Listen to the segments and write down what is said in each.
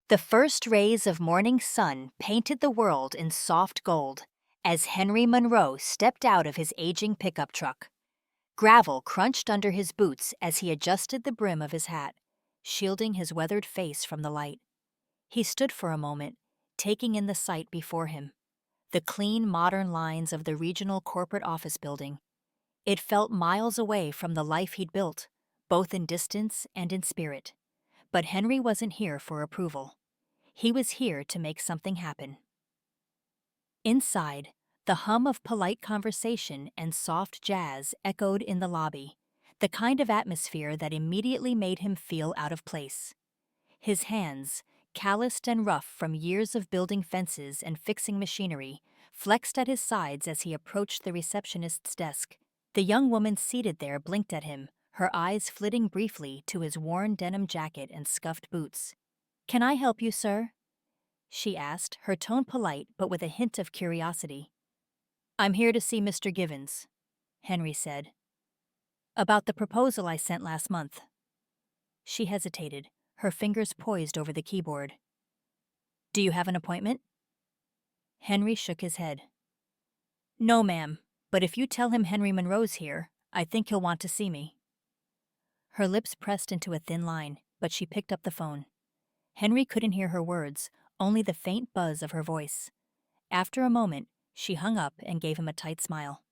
The first rays of morning sun painted the world in soft gold as Henry Monroe stepped out of his aging pickup truck. Gravel crunched under his boots as he adjusted the brim of his hat, shielding his weathered face from the light. He stood for a moment, taking in the sight before him. The clean, modern lines of the regional corporate office building. It felt miles away from the life he'd built, both in distance and in spirit. But Henry wasn't here for approval. He was here to make something happen. Inside, the hum of polite conversation and soft jazz echoed in the lobby, the kind of atmosphere that immediately made him feel out of place. His hands, calloused and rough from years of building fences and fixing machinery, flexed at his sides as he approached the receptionist's desk. The young woman seated there blinked at him, her eyes flitting briefly to his worn denim jacket and scuffed boots. "Can I help you, sir?" she asked, her tone polite but with a hint of curiosity. "I'm here to see Mr. Givens," Henry said. "About the proposal I sent last month." She hesitated, her fingers poised over the keyboard. "Do you have an appointment?" Henry shook his head. "No, ma'am, but if you tell him Henry Monroe's here, I think he'll want to see me." Her lips pressed into a thin line, but she picked up the phone. Henry couldn't hear her words, only the faint buzz of her voice. After a moment, she hung up and gave him a tight smile.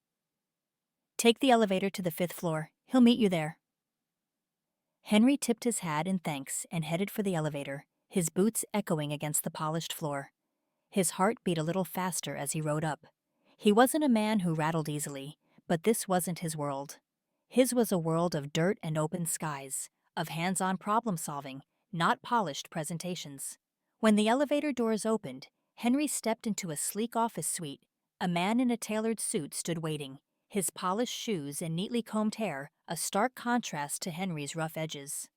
"Take the elevator to the 5th floor. He'll meet you there." Henry tipped his hat in thanks and headed for the elevator, his boots echoing against the polished floor. His heart beat a little faster as he rode up. He wasn't a man who rattled easily, but this wasn't his world. His was a world of dirt and open skies, of hands-on problem-solving, not polished presentations. When the elevator doors opened, Henry stepped into a sleek office suite. A man in a tailored suit stood waiting, his polished shoes and neatly combed hair a stark contrast to Henry's rough edges.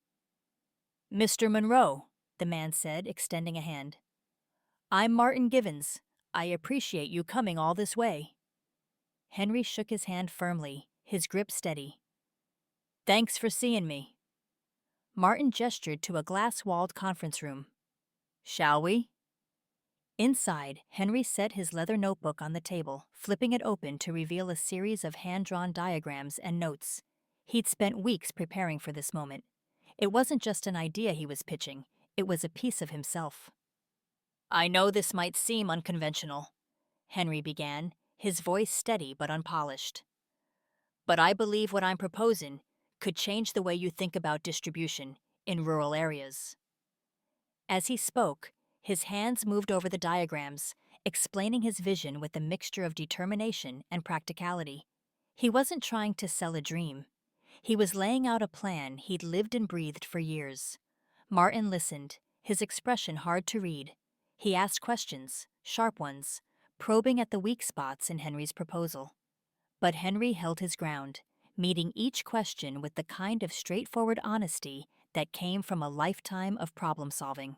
"Mr. Monroe," the man said, extending a hand. "I'm Martin Givens. I appreciate you coming all this way." Henry shook his hand firmly, his grip steady. "Thanks for seeing me." Martin gestured to a glass-walled conference room. "Shall we?" Inside, Henry set his leather notebook on the table, flipping it open to reveal a series of hand-drawn diagrams and notes. He'd spent weeks preparing for this moment. It wasn't just an idea he was pitching, it was a piece of himself. "I know this might seem unconventional," Henry began, his voice steady but unpolished. "But I believe what I'm proposing could change the way you think about distribution in rural areas." As he spoke, his hands moved over the diagrams, explaining his vision with a mixture of determination and practicality. He wasn't trying to sell a dream. He was laying out a plan he'd lived and breathed for years. Martin listened, his expression hard to read. He asked questions, sharp ones, probing at the weak spots in Henry's proposal. But Henry held his ground, meeting each question with the kind of straightforward honesty that came from a lifetime of problem-solving.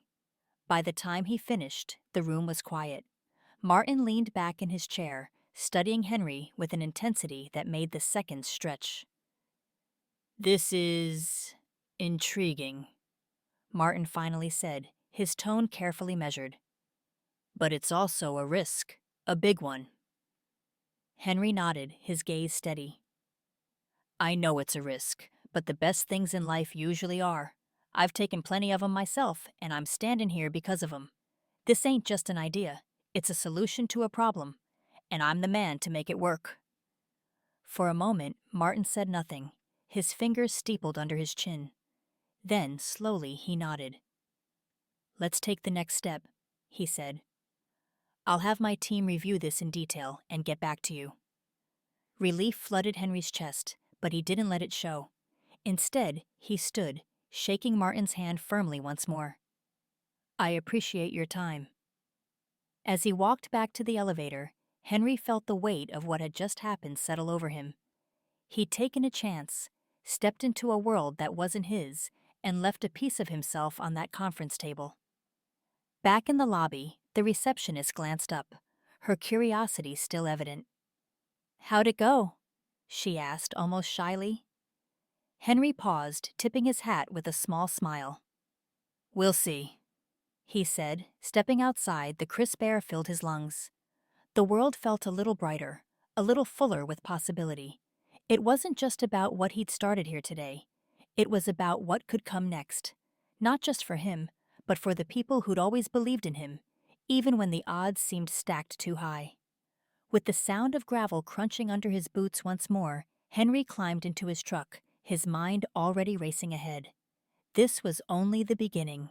By the time he finished, the room was quiet. Martin leaned back in his chair, studying Henry with an intensity that made the seconds stretch. "This is intriguing," Martin finally said, his tone carefully measured. "But it's also a risk, a big one." Henry nodded, his gaze steady. "I know it's a risk, but the best things in life usually are. I've taken plenty of 'em myself, and I'm standing here because of 'em. This ain't just an idea, it's a solution to a problem, and I'm the man to make it work." For a moment, Martin said nothing, his fingers steepled under his chin. Then, slowly, he nodded. "Let's take the next step," he said. "I'll have my team review this in detail and get back to you." Relief flooded Henry's chest, but he didn't let it show. Instead, he stood, shaking Martin's hand firmly once more. "I appreciate your time." As he walked back to the elevator, Henry felt the weight of what had just happened settle over him. He'd taken a chance, stepped into a world that wasn't his, and left a piece of himself on that conference table. Back in the lobby, the receptionist glanced up, her curiosity still evident. "How'd it go?" she asked almost shyly. Henry paused, tipping his hat with a small smile. "We'll see." he said. Stepping outside, the crisp air filled his lungs. The world felt a little brighter, a little fuller with possibility. It wasn't just about what he'd started here today. It was about what could come next. Not just for him, but for the people who'd always believed in him, even when the odds seemed stacked too high. With the sound of gravel crunching under his boots once more, Henry climbed into his truck, his mind already racing ahead. This was only the beginning.